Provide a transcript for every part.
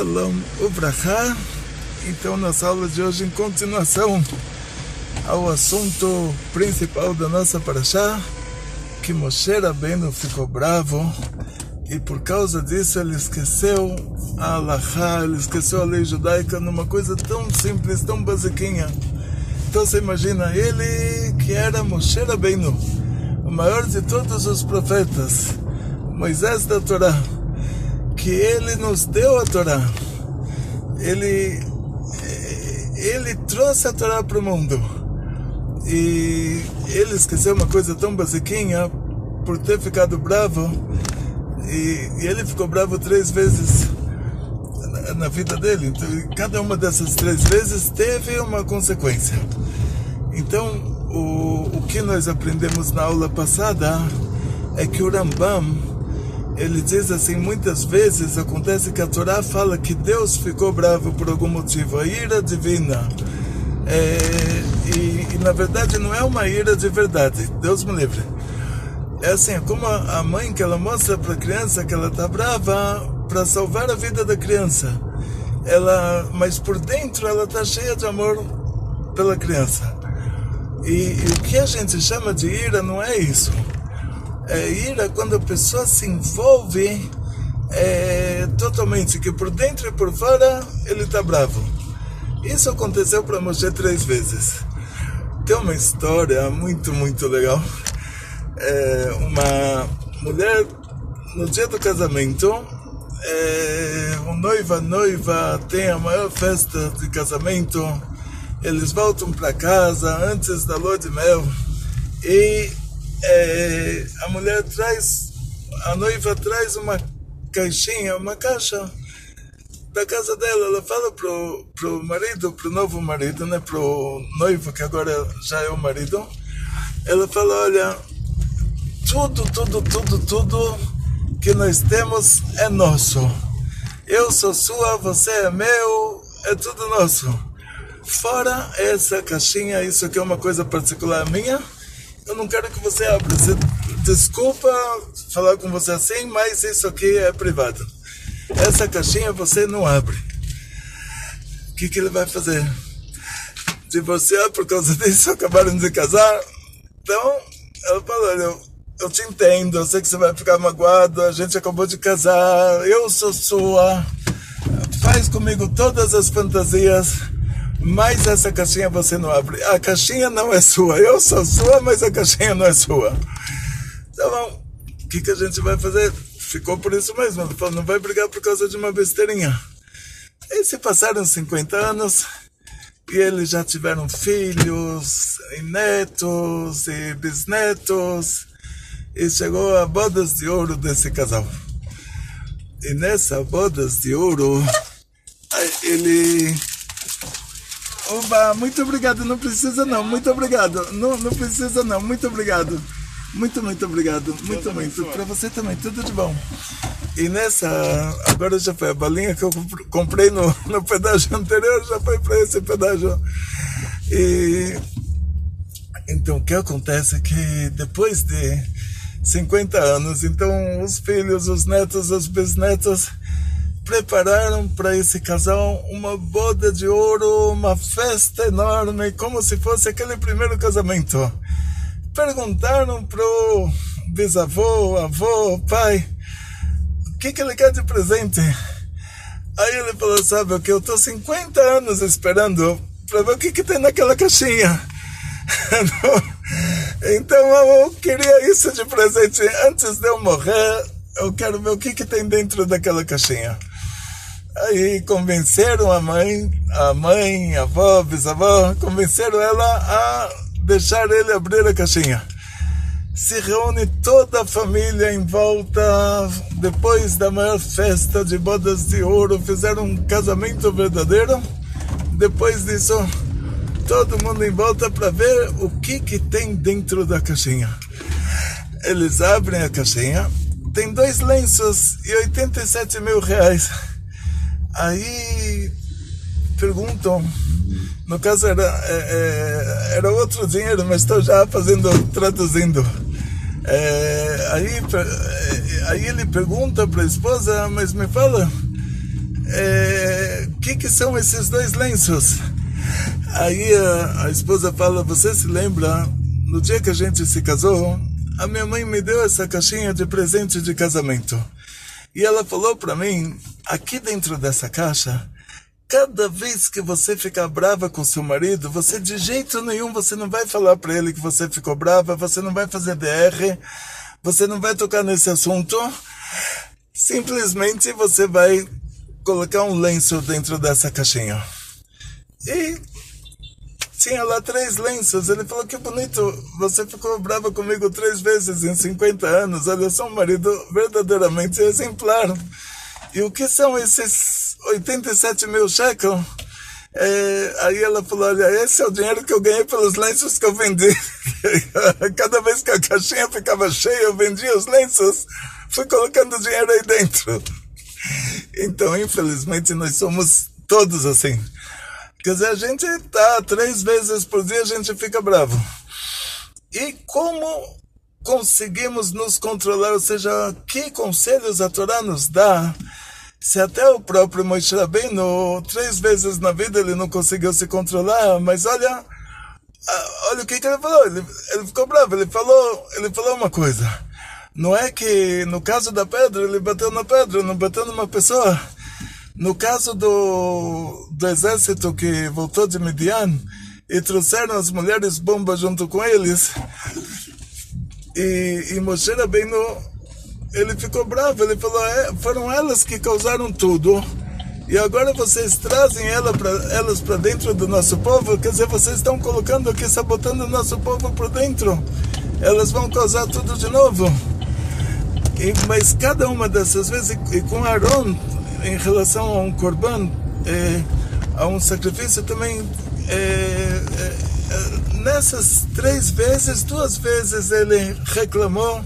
Shalom Ubrachá. Então, nossa aula de hoje, em continuação ao assunto principal da nossa parashá, que Moshe Rabbeinu ficou bravo e por causa disso ele esqueceu a halachá, ele esqueceu a lei judaica numa coisa tão simples, tão basiquinha. Então você imagina, ele que era Moshe Rabbeinu, o maior de todos os profetas, Moisés da Torá, que ele nos deu a Torá, ele trouxe a Torá para o mundo, e ele esqueceu uma coisa tão basiquinha por ter ficado bravo, e ele ficou bravo 3 vezes na vida dele. Então, cada uma dessas 3 vezes teve uma consequência. Então, o que nós aprendemos na aula passada é que o Rambam, ele diz assim, muitas vezes acontece que a Torá fala que Deus ficou bravo por algum motivo, a ira divina. E na verdade não é uma ira de verdade, Deus me livre. É assim, é como a mãe que ela mostra para a criança que ela está brava para salvar a vida da criança. Mas por dentro ela está cheia de amor pela criança. E o que a gente chama de ira não é isso. Ira quando a pessoa se envolve totalmente, que por dentro e por fora ele está bravo. Isso aconteceu para Moshe 3 vezes. Tem uma história muito, muito legal. Uma mulher, no dia do casamento, o noivo, a noiva tem a maior festa de casamento. Eles voltam para casa antes da lua de mel e a noiva traz uma caixinha, uma caixa da casa dela. Ela fala pro marido, pro novo marido, né, pro noivo que agora já é o marido. Ela fala, olha, tudo que nós temos é nosso. Eu sou sua, você é meu, é tudo nosso. Fora essa caixinha, isso aqui é uma coisa particular minha, eu não quero que você abra. Desculpa falar com você assim, mas isso aqui é privado. Essa caixinha você não abre. O que ele vai fazer? Divorciar por causa disso? Acabaram de casar? Então, ela fala, olha, eu te entendo, eu sei que você vai ficar magoado, a gente acabou de casar, eu sou sua, faz comigo todas as fantasias, mas essa caixinha você não abre. A caixinha não é sua, eu sou sua, mas a caixinha não é sua. Então, o que a gente vai fazer? Ficou por isso mesmo. Ele falou, não vai brigar por causa de uma besteirinha. E se passaram 50 anos, e eles já tiveram filhos, e netos, e bisnetos, e chegou a bodas de ouro desse casal. E nessa bodas de ouro, ele... Oba, muito obrigado, não precisa não, muito obrigado, não precisa não, muito obrigado, muito obrigado, muito, para você também, tudo de bom. E nessa, agora já foi a balinha que eu comprei no pedágio anterior, já foi para esse pedágio. E então o que acontece é que depois de 50 anos, então os filhos, os netos, os bisnetos prepararam para esse casal uma boda de ouro, uma festa enorme, como se fosse aquele primeiro casamento. Perguntaram pro bisavô, avô, pai, o que ele quer de presente? Aí ele falou, sabe o que, eu estou 50 anos esperando para ver o que tem naquela caixinha. Então eu queria isso de presente. Antes de eu morrer, eu quero ver o que tem dentro daquela caixinha. Aí convenceram a mãe, a avó, bisavó, convenceram ela a deixar ele abrir a caixinha. Se reúne toda a família em volta, depois da maior festa de bodas de ouro, fizeram um casamento verdadeiro. Depois disso, todo mundo em volta para ver o que tem dentro da caixinha. Eles abrem a caixinha, tem 2 lenços e 87 mil reais. Aí perguntam, no caso era outro dinheiro, mas estou já traduzindo. Aí ele pergunta para a esposa, mas me fala, que são esses dois lenços? Aí a esposa fala, você se lembra, no dia que a gente se casou, a minha mãe me deu essa caixinha de presente de casamento. E ela falou para mim, aqui dentro dessa caixa, cada vez que você ficar brava com seu marido, você de jeito nenhum, você não vai falar para ele que você ficou brava, você não vai fazer DR, você não vai tocar nesse assunto, simplesmente você vai colocar um lenço dentro dessa caixinha. E tinha lá 3 lenços. Ele falou, que bonito, você ficou brava comigo 3 vezes em 50 anos. Olha, eu sou um marido verdadeiramente exemplar. E o que são esses 87 mil shekels? Aí ela falou, olha, esse é o dinheiro que eu ganhei pelos lenços que eu vendi. Cada vez que a caixinha ficava cheia, eu vendia os lenços, fui colocando dinheiro aí dentro. Então, infelizmente, nós somos todos assim. Quer dizer, a gente tá 3 vezes por dia, a gente fica bravo. E como conseguimos nos controlar? Ou seja, que conselhos a Torá nos dá? Se até o próprio Moshe Rabbeinu, 3 vezes na vida ele não conseguiu se controlar, mas olha o que ele falou. Ele ficou bravo, ele falou uma coisa. Não é que no caso da pedra, ele bateu na pedra, não bateu numa pessoa. No caso do exército que voltou de Midian e trouxeram as mulheres bombas junto com eles, e Moshe Rabbeinu, ele ficou bravo, ele falou, foram elas que causaram tudo, e agora vocês trazem elas para dentro do nosso povo, quer dizer, vocês estão colocando aqui, sabotando o nosso povo por dentro, elas vão causar tudo de novo. Mas cada uma dessas vezes, e com Aaron, em relação a um korban, a um sacrifício também, nessas 3 vezes, 2 vezes ele reclamou,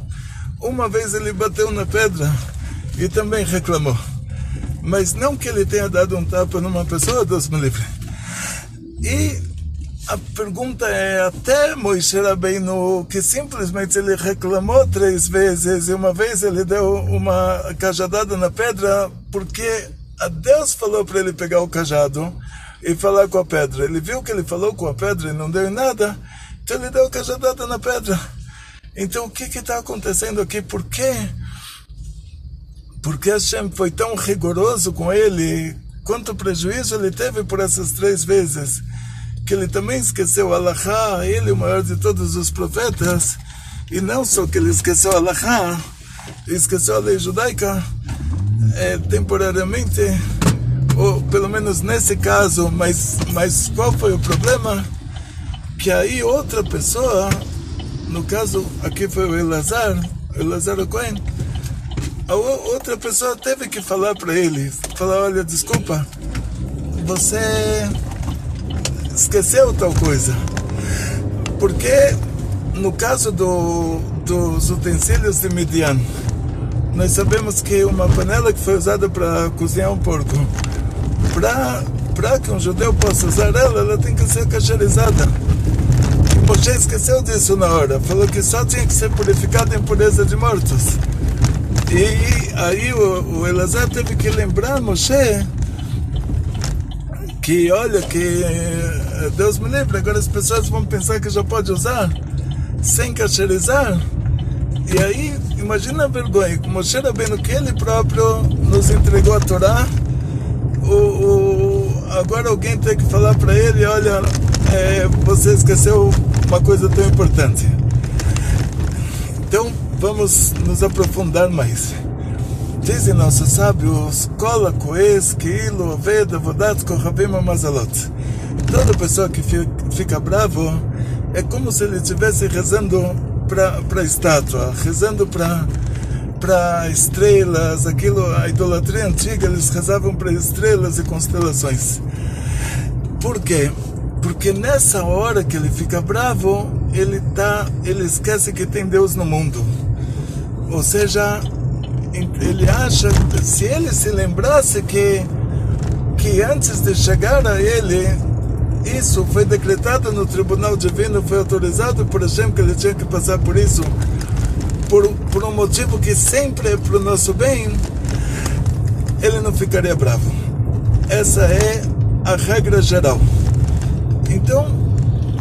uma vez ele bateu na pedra e também reclamou. Mas não que ele tenha dado um tapa numa pessoa, Deus me livre. E a pergunta é, até Moshe Rabbeinu, que simplesmente ele reclamou 3 vezes, e uma vez ele deu uma cajadada na pedra, porque a Deus falou para ele pegar o cajado e falar com a pedra. Ele viu que ele falou com a pedra e não deu em nada, então ele deu a cajadada na pedra. Então o que está acontecendo aqui? Por quê? Porque Hashem foi tão rigoroso com ele, quanto prejuízo ele teve por essas 3 vezes, que ele também esqueceu Alahá, ele o maior de todos os profetas, e não só que ele esqueceu Alahá, esqueceu a lei judaica, temporariamente, ou pelo menos nesse caso, mas qual foi o problema? Que aí outra pessoa, no caso aqui foi o Elazar o Cohen, a outra pessoa teve que falar para ele, falar, olha, desculpa, você esqueceu tal coisa. Porque no caso dos utensílios de Midian, nós sabemos que uma panela que foi usada para cozinhar um porco, para que um judeu possa usar ela tem que ser cacherizada. E Moshe esqueceu disso na hora, falou que só tinha que ser purificada em pureza de mortos. E aí o Elazar teve que lembrar Moshe que, olha, que Deus me livre, agora as pessoas vão pensar que já pode usar sem cacherizar. E aí, imagina a vergonha, como Moshe Rabbeinu, que ele próprio nos entregou a Torá, agora alguém tem que falar para ele, olha, você esqueceu uma coisa tão importante. Então, vamos nos aprofundar mais. Dizem nossos sábios, Kola Koes, Keilo, Oved, Avodat, Kohabim, Amazalot. Toda pessoa que fica bravo é como se ele estivesse rezando para a estátua, rezando para estrelas, a idolatria antiga, eles rezavam para estrelas e constelações. Por quê? Porque nessa hora que ele fica bravo, ele esquece que tem Deus no mundo. Ou seja, ele acha, se ele se lembrasse que antes de chegar a ele, isso foi decretado no tribunal divino, foi autorizado por Hashem que ele tinha que passar por isso, por um motivo que sempre é para o nosso bem, ele não ficaria bravo. essa é a regra geral. Então,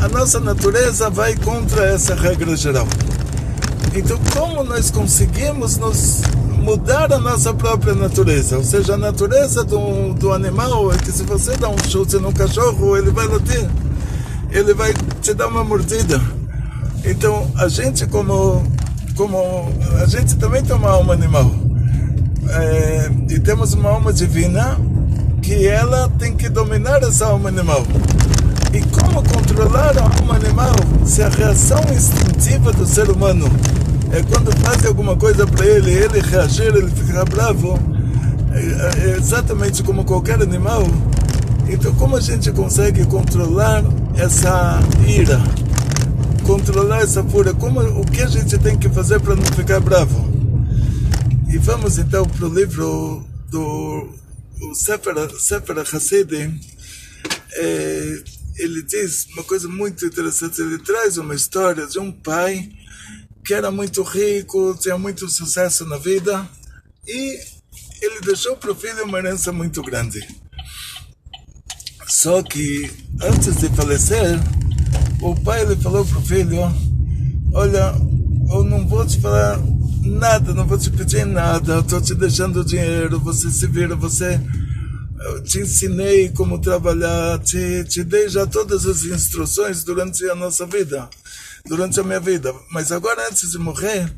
a nossa natureza vai contra essa regra geral. Então, como nós conseguimos nos mudar a nossa própria natureza? Ou seja, a natureza do animal é que se você dá um chute no cachorro, ele vai latir, ele vai te dar uma mordida. Então, a gente como a gente também tem uma alma animal. E temos uma alma divina que ela tem que dominar essa alma animal. E como controlar a alma animal se a reação instintiva do ser humano é quando fazem alguma coisa para ele reagir, ele ficar bravo, é exatamente como qualquer animal. Então, como a gente consegue controlar essa ira, controlar essa fúria? O que a gente tem que fazer para não ficar bravo? E vamos então para o livro do Sefer Hasidim. Ele diz uma coisa muito interessante. Ele traz uma história de um pai que era muito rico, tinha muito sucesso na vida, e ele deixou para o filho uma herança muito grande. Só que antes de falecer, o pai ele falou para o filho: olha, eu não vou te falar nada, não vou te pedir nada, eu estou te deixando dinheiro, você se vira, eu te ensinei como trabalhar, te dei já todas as instruções durante a nossa vida, durante a minha vida. Mas agora, antes de morrer,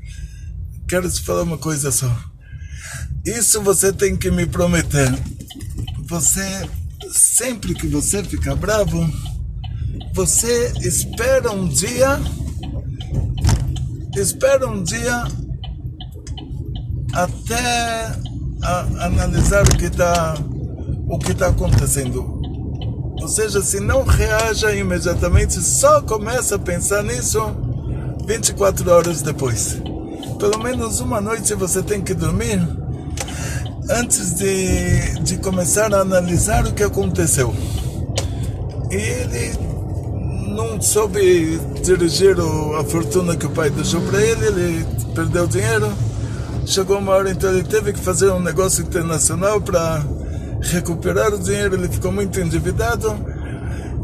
quero te falar uma coisa só. Isso você tem que me prometer. Você, sempre que você ficar bravo, você espera um dia até analisar o que está acontecendo. Ou seja, se não reaja imediatamente, só começa a pensar nisso 24 horas depois. Pelo menos uma noite você tem que dormir antes de começar a analisar o que aconteceu. E ele não soube dirigir a fortuna que o pai deixou para ele perdeu dinheiro. Chegou uma hora, então ele teve que fazer um negócio internacional para recuperar o dinheiro. Ele ficou muito endividado.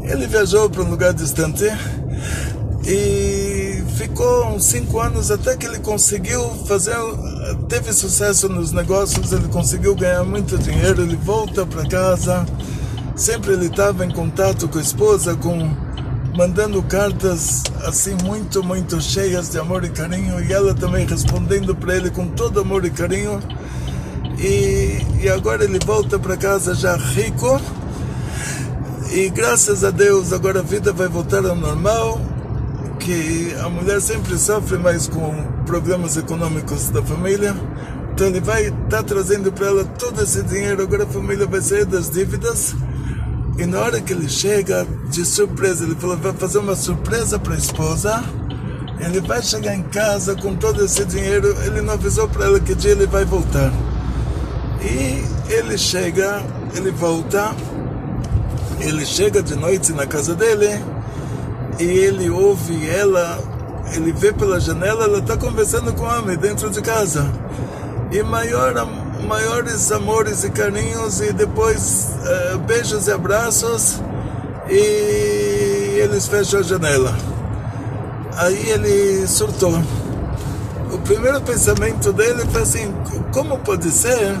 Ele viajou para um lugar distante e ficou uns 5 anos até que ele conseguiu teve sucesso nos negócios, ele conseguiu ganhar muito dinheiro. Ele volta para casa, sempre ele estava em contato com a esposa, mandando cartas assim muito, muito cheias de amor e carinho, e ela também respondendo para ele com todo amor e carinho. E agora ele volta para casa já rico, e graças a Deus agora a vida vai voltar ao normal, que a mulher sempre sofre mais com problemas econômicos da família, então ele vai estar trazendo para ela todo esse dinheiro. Agora a família vai sair das dívidas. E na hora que ele chega, de surpresa, ele falou, vai fazer uma surpresa para a esposa. Ele vai chegar em casa com todo esse dinheiro. Ele não avisou para ela que dia ele vai voltar. E ele chega, ele volta, ele chega de noite na casa dele, e ele ouve ela, ele vê pela janela, ela está conversando com o homem dentro de casa. E maiores amores e carinhos, e depois beijos e abraços, e eles fecham a janela. Aí ele surtou. O primeiro pensamento dele foi assim: como pode ser?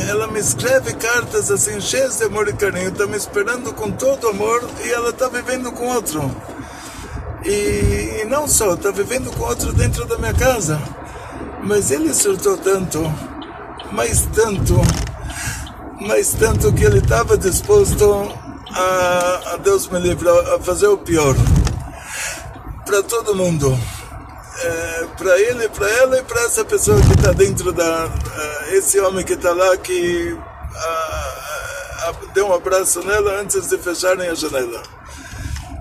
Ela me escreve cartas assim cheias de amor e carinho, está me esperando com todo amor, e ela está vivendo com outro. E não só, está vivendo com outro dentro da minha casa. Mas ele surtou tanto, mas tanto que ele estava disposto a Deus me livre, a fazer o pior para todo mundo, para ele, para ela e para essa pessoa que está dentro esse homem que está lá, que deu um abraço nela antes de fecharem a janela.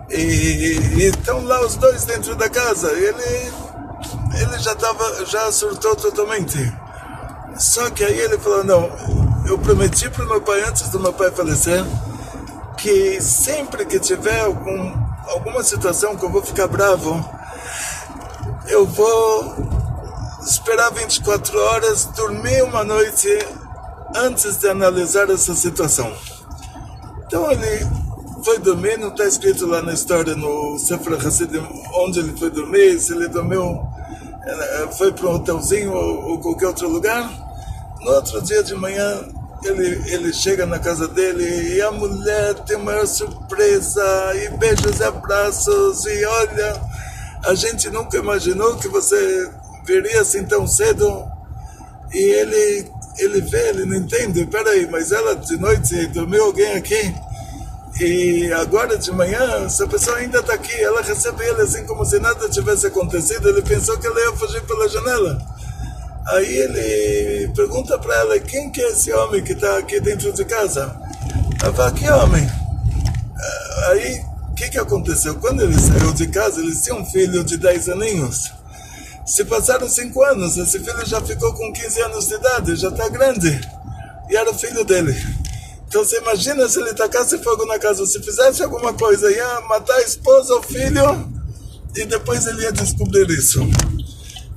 E estão lá os dois dentro da casa. Ele já surtou totalmente. Só que aí ele falou: não, eu prometi para o meu pai, antes do meu pai falecer, que sempre que tiver alguma situação que eu vou ficar bravo, eu vou esperar 24 horas, dormir uma noite antes de analisar essa situação. Então ele foi dormir, não está escrito lá na história no Sefer Hasidim onde ele foi dormir, se ele dormiu, foi para um hotelzinho ou qualquer outro lugar. No outro dia de manhã ele chega na casa dele e a mulher tem a maior surpresa, e beijos e abraços, e olha, a gente nunca imaginou que você viria assim tão cedo. E ele não entende, peraí, mas ela de noite dormiu alguém aqui, e agora de manhã essa pessoa ainda está aqui, ela recebe ele assim como se nada tivesse acontecido. Ele pensou que ela ia fugir pela janela. Aí ele pergunta para ela, quem que é esse homem que está aqui dentro de casa? Ela fala, que homem? Aí, o que aconteceu? Quando ele saiu de casa, eles tinham um filho de 10 aninhos. Se passaram 5 anos, esse filho já ficou com 15 anos de idade, já está grande. E era o filho dele. Então você imagina se ele tacasse fogo na casa, se fizesse alguma coisa, ia matar a esposa, o filho, e depois ele ia descobrir isso.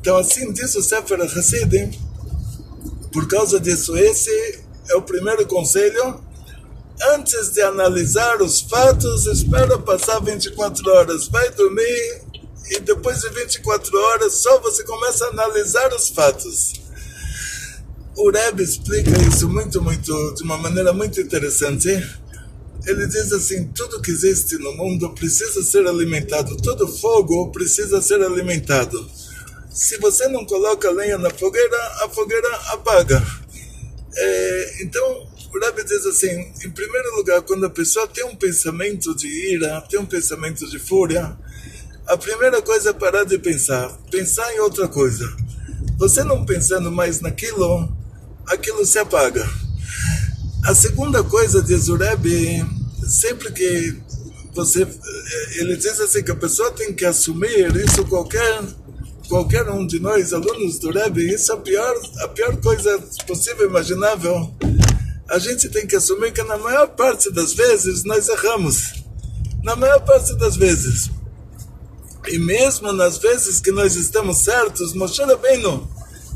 Então assim diz o Sefer Hasidim. Por causa disso, esse é o primeiro conselho. Antes de analisar os fatos, espera passar 24 horas, vai dormir, e depois de 24 horas só você começa a analisar os fatos. O Rebbe explica isso de uma maneira muito interessante. Ele diz assim, tudo que existe no mundo precisa ser alimentado, todo fogo precisa ser alimentado. Se você não coloca lenha na fogueira, a fogueira apaga. Então, o Rebbe diz assim, em primeiro lugar, quando a pessoa tem um pensamento de ira, tem um pensamento de fúria, a primeira coisa é parar de pensar em outra coisa. Você não pensando mais naquilo, aquilo se apaga. A segunda coisa, diz o Rebbe, sempre que ele diz assim, que a pessoa tem que assumir isso, qualquer um de nós, alunos do Rebbe, isso é a pior coisa possível, imaginável. A gente tem que assumir que na maior parte das vezes nós erramos. Na maior parte das vezes. E mesmo nas vezes que nós estamos certos, Moshe Rabbeinu,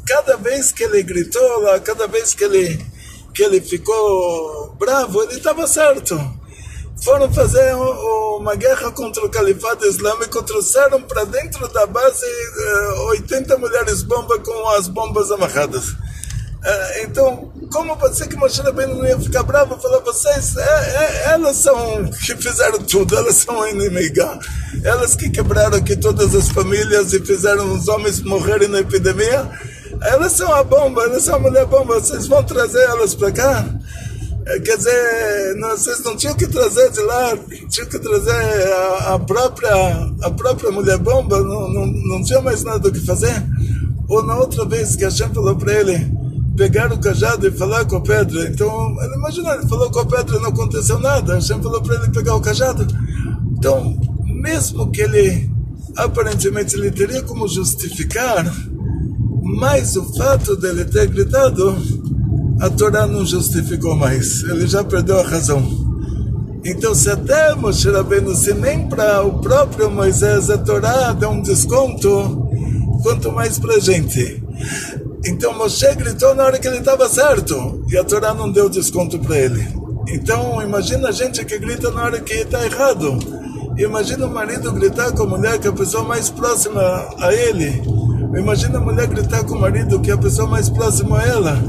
cada vez que ele gritou lá, cada vez que ele ficou bravo, ele estava certo. Foram fazer uma guerra contra o Califado Islâmico, trouxeram para dentro da base 80 mulheres bomba com as bombas amarradas. Então, como pode ser que Moshe Rabbeinu não ia ficar bravo? Falou, vocês, elas são que fizeram tudo, elas são a inimiga, elas que quebraram aqui todas as famílias e fizeram os homens morrerem na epidemia, elas são a bomba, elas são a mulher bomba, vocês vão trazer elas para cá? Quer dizer, vocês não tinham que trazer de lá, tinham que trazer a própria mulher bomba, não tinha mais nada o que fazer. Ou na outra vez que Hashem falou para ele pegar o cajado e falar com a pedra, então ele imaginou, ele falou com a pedra, não aconteceu nada. Hashem falou para ele pegar o cajado. Então, mesmo que ele aparentemente ele teria como justificar, mas o fato dele ter gritado, a Torá não justificou mais, ele já perdeu a razão. Então, se até Moshe Rabbeinu, se nem para o próprio Moisés a Torá deu um desconto, quanto mais para a gente. Então Moshe gritou na hora que ele estava certo, e a Torá não deu desconto para ele. Então imagina a gente que grita na hora que está errado. Imagina o marido gritar com a mulher, que é a pessoa mais próxima a ele. Imagina a mulher gritar com o marido, que é a pessoa mais próxima a ela.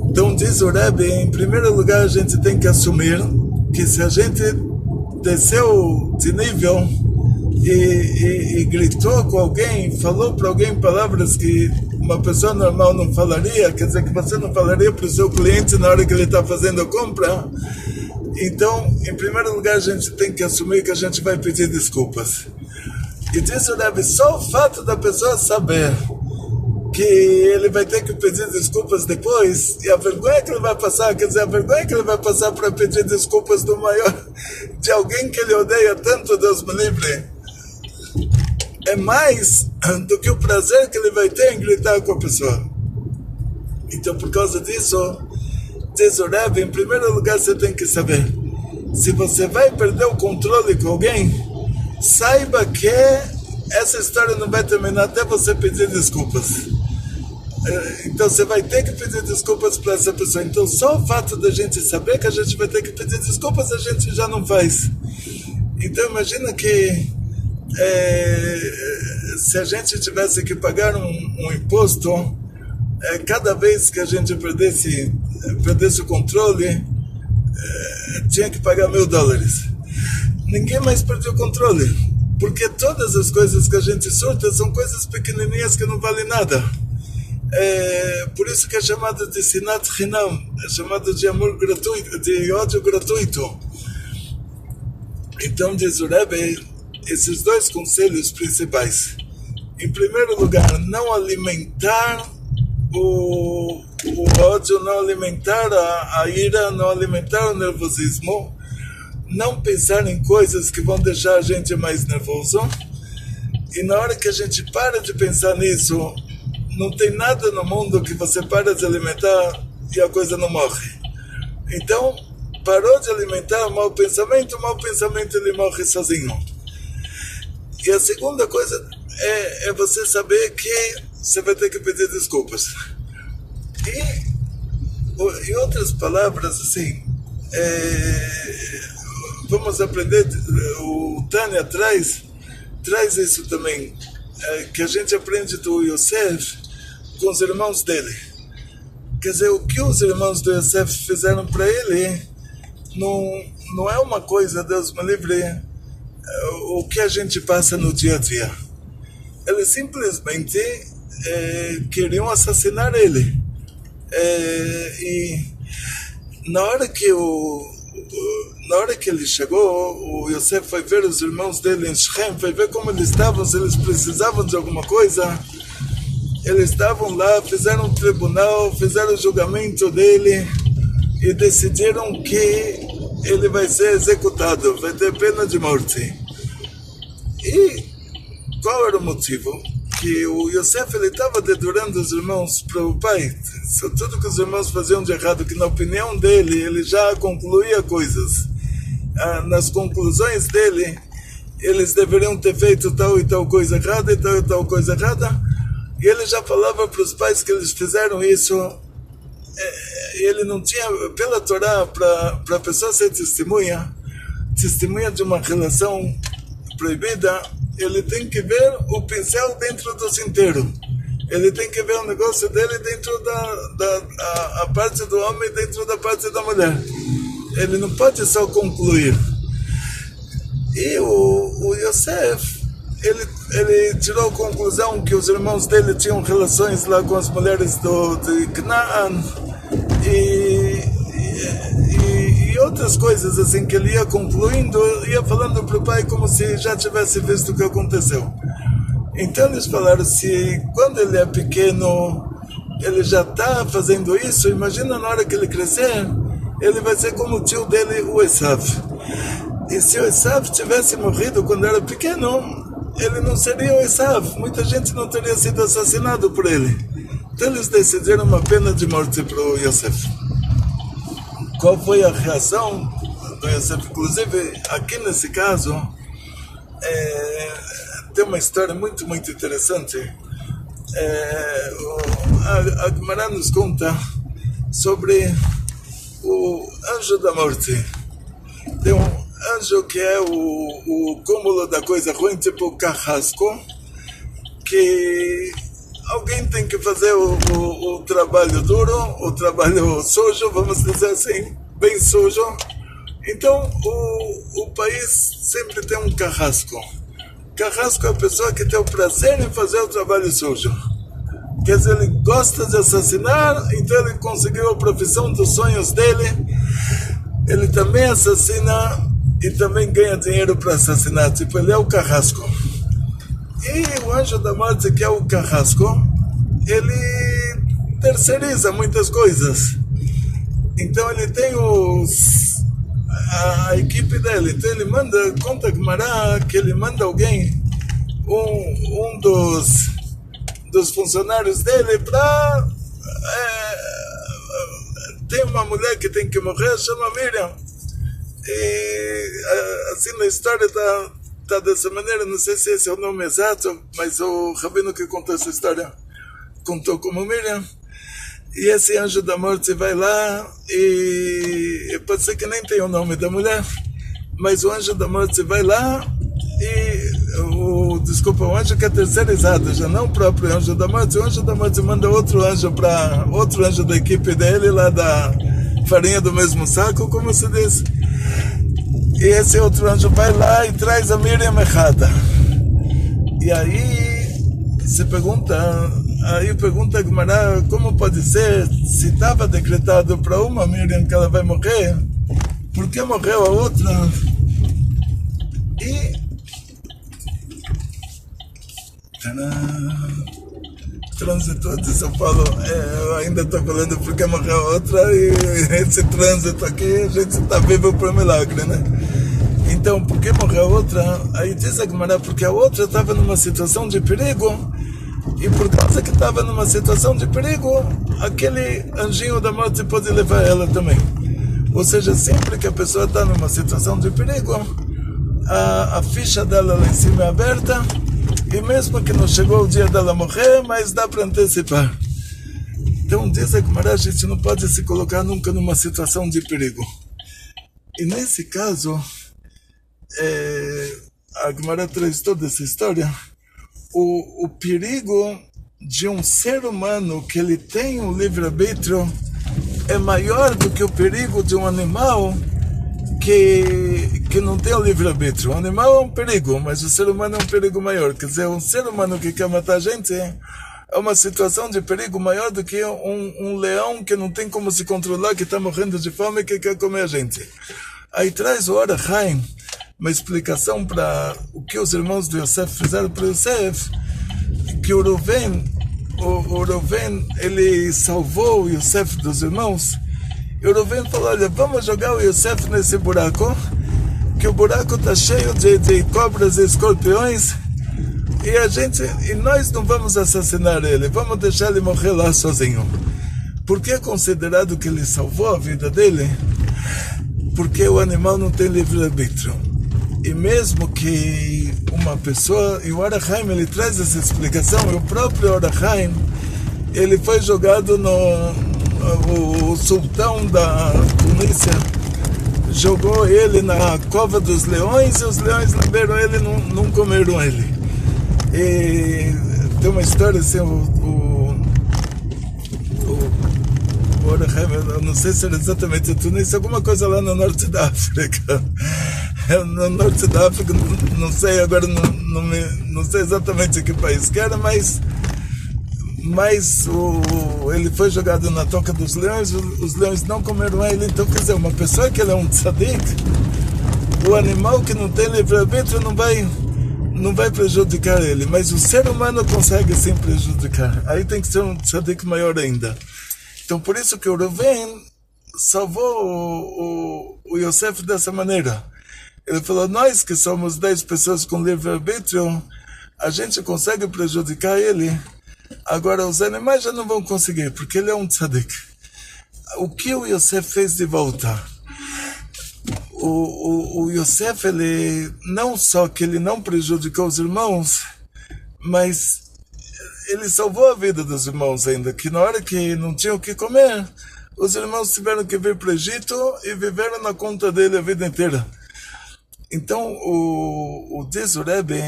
Então diz o Rebbe, em primeiro lugar a gente tem que assumir que se a gente desceu de nível e gritou com alguém, falou para alguém palavras que uma pessoa normal não falaria, quer dizer que você não falaria para o seu cliente na hora que ele está fazendo a compra, então em primeiro lugar a gente tem que assumir que a gente vai pedir desculpas. E diz o Rebbe, só o fato da pessoa saber que ele vai ter que pedir desculpas depois, e a vergonha que ele vai passar, quer dizer, a vergonha que ele vai passar para pedir desculpas de alguém que ele odeia tanto, Deus me livre, é mais do que o prazer que ele vai ter em gritar com a pessoa. Então, por causa disso, diz o Rebbe, em primeiro lugar você tem que saber, se você vai perder o controle com alguém, saiba que essa história não vai terminar até você pedir desculpas. Então você vai ter que pedir desculpas para essa pessoa. Então só o fato da gente saber que a gente vai ter que pedir desculpas, a gente já não faz. Então imagina que se a gente tivesse que pagar um imposto, cada vez que a gente perdesse o controle, tinha que pagar $1.000. Ninguém mais perdeu o controle, porque todas as coisas que a gente surta são coisas pequenininhas que não valem nada. Por isso que é chamado de sinat hinam, é chamado de amor gratuito, de ódio gratuito. Então diz o Rebbe esses dois conselhos principais. Em primeiro lugar, não alimentar o ódio, não alimentar a ira, não alimentar o nervosismo, não pensar em coisas que vão deixar a gente mais nervoso. E na hora que a gente para de pensar nisso, não tem nada no mundo que você para de alimentar e a coisa não morre. Então, parou de alimentar o mau pensamento ele morre sozinho. E a segunda coisa é você saber que você vai ter que pedir desculpas. E em outras palavras, assim, vamos aprender, o Tânia traz isso também, que a gente aprende do Yosef com os irmãos dele. Quer dizer, o que os irmãos do Yosef fizeram para ele não é uma coisa, Deus me livre, o que a gente passa no dia a dia. Eles simplesmente queriam assassinar ele. E na hora que ele chegou, o Yosef foi ver os irmãos dele em Shechem, foi ver como eles estavam, se eles precisavam de alguma coisa. Eles estavam lá, fizeram um tribunal, fizeram o julgamento dele e decidiram que ele vai ser executado, vai ter pena de morte. E qual era o motivo? Que o Yosef estava dedurando os irmãos para o pai. Tudo que os irmãos faziam de errado, que na opinião dele, ele já concluía coisas. Nas conclusões dele, eles deveriam ter feito tal e tal coisa errada, e tal coisa errada. E ele já falava para os pais que eles fizeram isso. Ele não tinha, pela Torá, para a pessoa ser testemunha de uma relação proibida, ele tem que ver o pincel dentro do cinteiro. Ele tem que ver o negócio dele dentro a parte do homem dentro da parte da mulher. Ele não pode só concluir. E o Yosef, ele tirou a conclusão que os irmãos dele tinham relações lá com as mulheres de Canaan e outras coisas assim que ele ia concluindo, ia falando para o pai como se já tivesse visto o que aconteceu. Então eles falaram, se quando ele é pequeno ele já está fazendo isso, imagina na hora que ele crescer, ele vai ser como o tio dele, o Esav. E se o Esav tivesse morrido quando era pequeno, ele não seria o Esav, muita gente não teria sido assassinado por ele. Então eles decidiram uma pena de morte para o Yosef. Qual foi a reação do Yosef? Inclusive, aqui nesse caso, tem uma história muito, muito interessante. A Gemara nos conta sobre o anjo da morte. Tem um anjo que é o cúmulo da coisa ruim, tipo o carrasco, que alguém tem que fazer o trabalho duro, o trabalho sujo, vamos dizer assim, bem sujo. Então o país sempre tem um carrasco. Carrasco é a pessoa que tem o prazer em fazer o trabalho sujo. Quer dizer, ele gosta de assassinar, então ele conseguiu a profissão dos sonhos dele. Ele também assassina e também ganha dinheiro para assassinar. Tipo, ele é o carrasco. E o anjo da morte, que é o carrasco, ele terceiriza muitas coisas. Então ele tem a equipe dele. Então ele manda, conta a Gemara que ele manda alguém, um dos funcionários dele, para... tem uma mulher que tem que morrer, chama Miriam. E assim na história está dessa maneira, não sei se esse é o nome exato, mas o rabino que contou essa história contou como Miriam. E esse anjo da morte vai lá e pode ser que nem tenha o nome da mulher, mas o anjo da morte vai lá e o anjo que é terceirizado, já não o próprio anjo da morte, o anjo da morte manda outro anjo da equipe dele, lá da farinha do mesmo saco, como se diz. E esse outro anjo vai lá e traz a Miriam errada. E aí se pergunta, a Gemara, como pode ser, se estava decretado para uma Miriam que ela vai morrer, por que morreu a outra? E trânsito de São Paulo, eu ainda estou falando porque morreu a outra, e esse trânsito aqui a gente está vivo por milagre, né? Então, por que morreu a outra? Aí diz a Gemara, porque a outra estava numa situação de perigo, e por causa que estava numa situação de perigo, aquele anjinho da morte pode levar ela também. Ou seja, sempre que a pessoa está numa situação de perigo, a ficha dela lá em cima é aberta, e mesmo que não chegou o dia dela morrer, mas dá para antecipar. Então diz a Gemara, a gente não pode se colocar nunca numa situação de perigo. E nesse caso, a Gemara traz toda essa história. O perigo de um ser humano que ele tem um livre-arbítrio é maior do que o perigo de um animal que não tem o livre-arbítrio. O animal é um perigo, mas o ser humano é um perigo maior. Quer dizer, um ser humano que quer matar a gente é uma situação de perigo maior do que um leão que não tem como se controlar, que está morrendo de fome e que quer comer a gente. Aí traz o Or HaChaim uma explicação para o que os irmãos de Yosef fizeram para Yosef, que o Reuven, ele salvou o Yosef dos irmãos, e o Reuven falou, olha, vamos jogar o Yosef nesse buraco, que o buraco está cheio de cobras e escorpiões, e nós não vamos assassinar ele, vamos deixar ele morrer lá sozinho. Por que é considerado que ele salvou a vida dele? Porque o animal não tem livre-arbítrio. E mesmo que uma pessoa, e o Or HaChaim, ele traz essa explicação, e o próprio Or HaChaim, ele foi jogado o sultão da Tunísia jogou ele na cova dos leões, e os leões lamberam ele e não comeram ele. E tem uma história assim, o Or HaChaim, eu não sei se era exatamente a Tunísia, alguma coisa lá no norte da África. No norte da África, não sei agora, não sei exatamente que país que era, mas ele foi jogado na toca dos leões, os leões não comeram ele. Então, quer dizer, uma pessoa que ele é um tzadik, o animal que não tem livre-arbítrio não vai prejudicar ele, mas o ser humano consegue sim prejudicar. Aí tem que ser um tzadik maior ainda. Então, por isso que o Reuven salvou o Yosef dessa maneira. Ele falou, nós que somos 10 pessoas com livre-arbítrio, a gente consegue prejudicar ele. Agora os animais já não vão conseguir, porque ele é um tzadik. O que o Yosef fez de volta? O Yosef, ele não só que ele não prejudicou os irmãos, mas ele salvou a vida dos irmãos ainda, que na hora que não tinham o que comer, os irmãos tiveram que vir para o Egito e viveram na conta dele a vida inteira. Então, diz o Rebbe,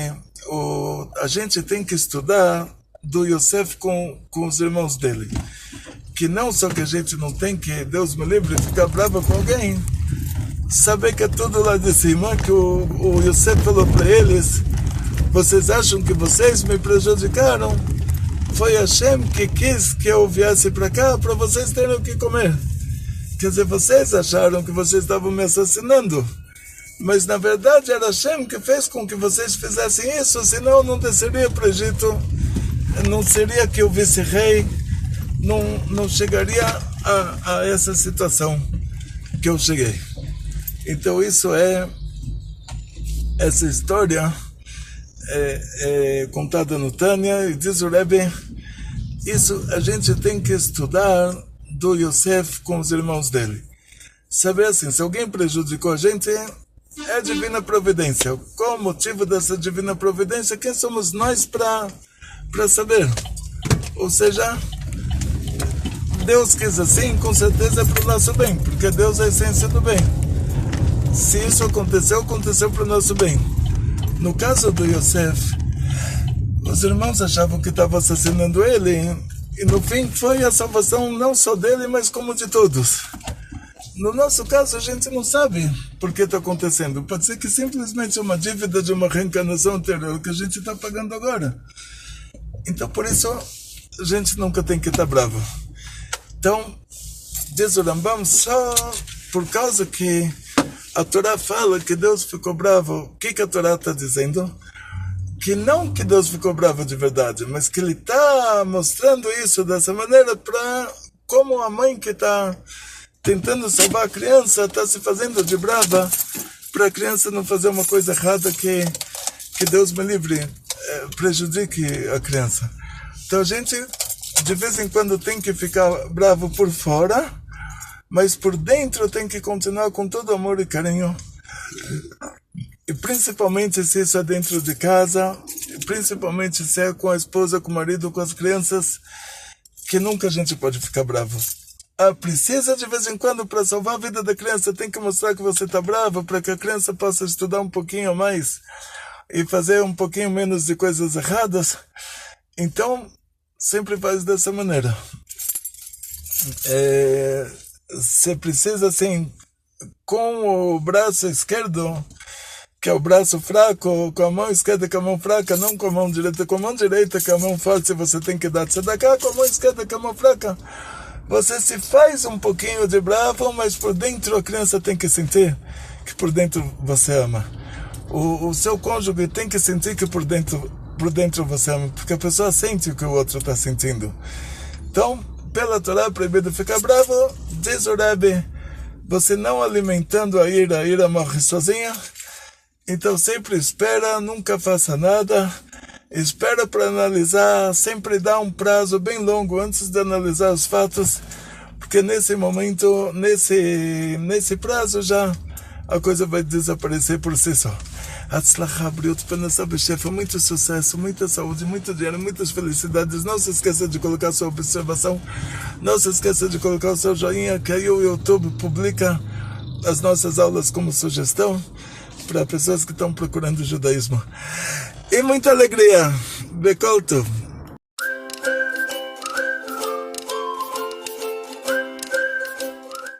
a gente tem que estudar do Yosef com os irmãos dele. Que não só que a gente não tem que, Deus me livre, ficar bravo com alguém, saber que é tudo lá de cima, que o Yosef falou para eles, vocês acham que vocês me prejudicaram? Foi Hashem que quis que eu viesse para cá para vocês terem o que comer. Quer dizer, vocês acharam que vocês estavam me assassinando. Mas na verdade era Hashem que fez com que vocês fizessem isso, senão não desceria para o Egito, não seria que o vice-rei não chegaria a essa situação que eu cheguei. Então isso essa história é contada no Tânia, e diz o Rebbe, isso a gente tem que estudar do Yosef com os irmãos dele. Saber assim, se alguém prejudicou a gente, é divina providência. Qual o motivo dessa divina providência? Quem somos nós para saber? Ou seja, Deus quis assim, com certeza é para o nosso bem, porque Deus é a essência do bem. Se isso aconteceu, aconteceu para o nosso bem. No caso do Yosef, os irmãos achavam que estavam assassinando ele, e no fim foi a salvação não só dele, mas como de todos. No nosso caso, a gente não sabe por que está acontecendo. Pode ser que simplesmente é uma dívida de uma reencarnação anterior que a gente está pagando agora. Então, por isso, a gente nunca tem que estar bravo. Então, diz o Rambam, só por causa que a Torá fala que Deus ficou bravo, o que a Torá está dizendo? Que não que Deus ficou bravo de verdade, mas que Ele está mostrando isso dessa maneira para como a mãe que está tentando salvar a criança está se fazendo de brava para a criança não fazer uma coisa errada que Deus me livre, prejudique a criança. Então a gente de vez em quando tem que ficar bravo por fora, mas por dentro tem que continuar com todo amor e carinho. E principalmente se isso é dentro de casa, e principalmente se é com a esposa, com o marido, com as crianças, que nunca a gente pode ficar bravo. Precisa de vez em quando, para salvar a vida da criança, tem que mostrar que você está bravo, para que a criança possa estudar um pouquinho mais e fazer um pouquinho menos de coisas erradas. Então, sempre faz dessa maneira. Você precisa, assim, com o braço esquerdo, que é o braço fraco, com a mão esquerda com a mão fraca, não com a mão direita. Com a mão direita, que é a mão forte, você tem que dar tzedakah, com a mão esquerda, que é a mão fraca. Você se faz um pouquinho de bravo, mas por dentro a criança tem que sentir que por dentro você ama. O seu cônjuge tem que sentir que por dentro você ama, porque a pessoa sente o que o outro está sentindo. Então, pela Torá é proibido ficar bravo, diz o Rebbe, você não alimentando a ira morre sozinha. Então sempre espera, nunca faça nada, espera para analisar, sempre dá um prazo bem longo antes de analisar os fatos, porque nesse momento, nesse prazo já a coisa vai desaparecer por si só. Muito sucesso, muita saúde, muito dinheiro, muitas felicidades. Não se esqueça de colocar sua observação, não se esqueça de colocar o seu joinha, que aí o YouTube publica as nossas aulas como sugestão para pessoas que estão procurando o judaísmo. E muita alegria. Bekol Tov.